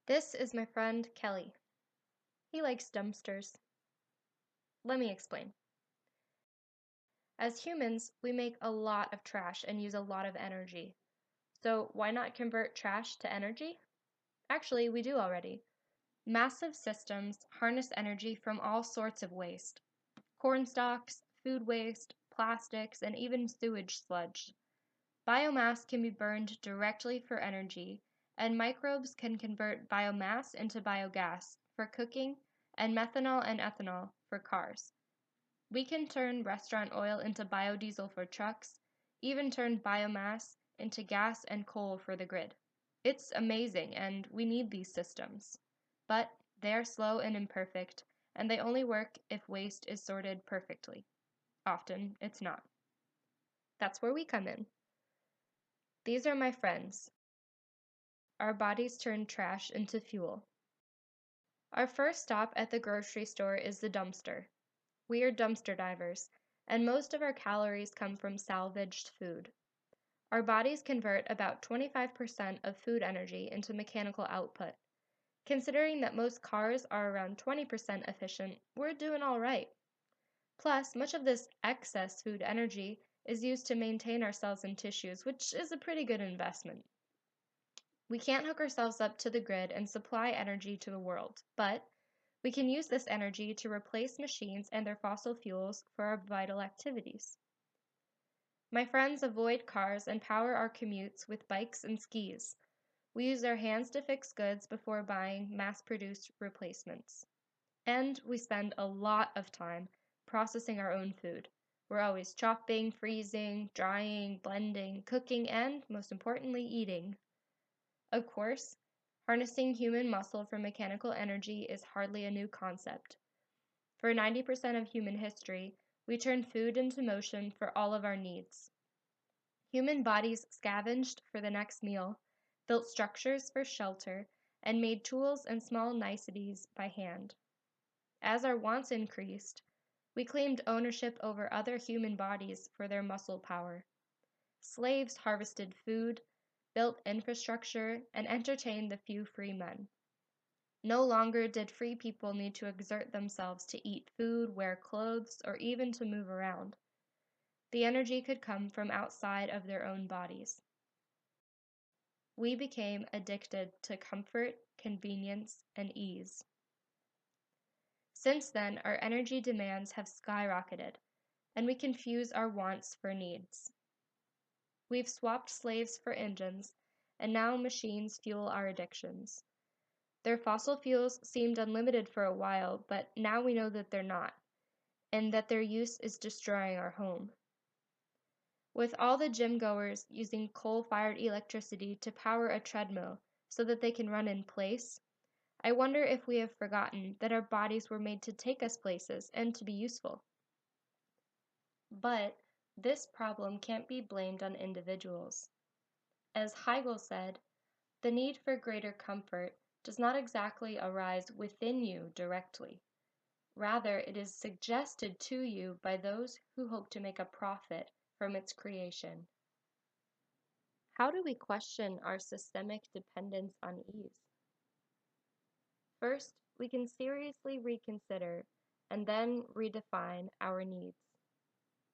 This is my friend Kelly. He likes dumpsters. Let me explain. As humans, we make a lot of trash and use a lot of energy. So why not convert trash to energy? Actually, we do already. Massive systems harness energy from all sorts of waste. Corn stalks, food waste, plastics, and even sewage sludge. Biomass can be burned directly for energy, and microbes can convert biomass into biogas for cooking and methanol and ethanol for cars. We can turn restaurant oil into biodiesel for trucks, even turn biomass into gas and coal for the grid. It's amazing, and we need these systems. But they are slow and imperfect, and they only work if waste is sorted perfectly. Often, it's not. That's where we come in. These are my friends. Our bodies turn trash into fuel. Our first stop at the grocery store is the dumpster. We are dumpster divers, and most of our calories come from salvaged food. Our bodies convert about 25% of food energy into mechanical output. Considering that most cars are around 20% efficient, we're doing all right. Plus, much of this excess food energy is used to maintain our cells and tissues, which is a pretty good investment. We can't hook ourselves up to the grid and supply energy to the world, but we can use this energy to replace machines and their fossil fuels for our vital activities. My friends avoid cars and power our commutes with bikes and skis. We use our hands to fix goods before buying mass-produced replacements. And we spend a lot of time processing our own food. We're always chopping, freezing, drying, blending, cooking, and, most importantly, eating. Of course, harnessing human muscle for mechanical energy is hardly a new concept. For 90% of human history, we turned food into motion for all of our needs. Human bodies scavenged for the next meal, built structures for shelter, and made tools and small niceties by hand. As our wants increased, we claimed ownership over other human bodies for their muscle power. Slaves harvested food, built infrastructure, and entertained the few free men. No longer did free people need to exert themselves to eat food, wear clothes, or even to move around. The energy could come from outside of their own bodies. We became addicted to comfort, convenience, and ease. Since then, our energy demands have skyrocketed, and we confuse our wants for needs. We've swapped slaves for engines, and now machines fuel our addictions. Their fossil fuels seemed unlimited for a while, but now we know that they're not, and that their use is destroying our home. With all the gym goers using coal-fired electricity to power a treadmill so that they can run in place, I wonder if we have forgotten that our bodies were made to take us places and to be useful. But this problem can't be blamed on individuals. As Hegel said, the need for greater comfort does not exactly arise within you directly. Rather, it is suggested to you by those who hope to make a profit from its creation. How do we question our systemic dependence on ease? First, we can seriously reconsider and then redefine our needs.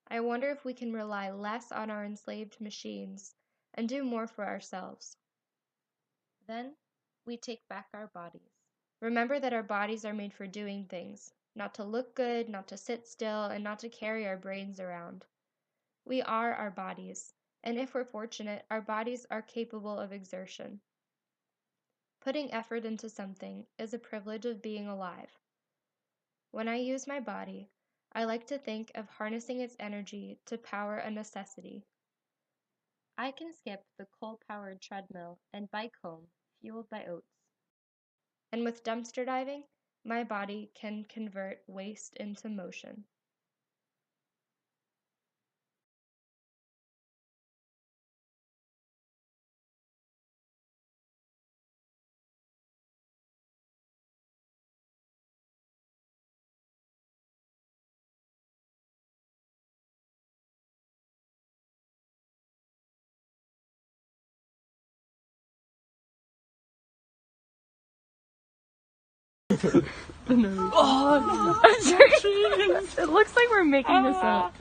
I wonder if we can rely less on our enslaved machines and do more for ourselves. Then, we take back our bodies. Remember that our bodies are made for doing things, not to look good, not to sit still, and not to carry our brains around. We are our bodies, and if we're fortunate, our bodies are capable of exertion. Putting effort into something is a privilege of being alive. When I use my body, I like to think of harnessing its energy to power a necessity. I can skip the coal-powered treadmill and bike home fueled by oats. And with dumpster diving, my body can convert waste into motion. Oh, I'm sorry. It looks like we're making this up.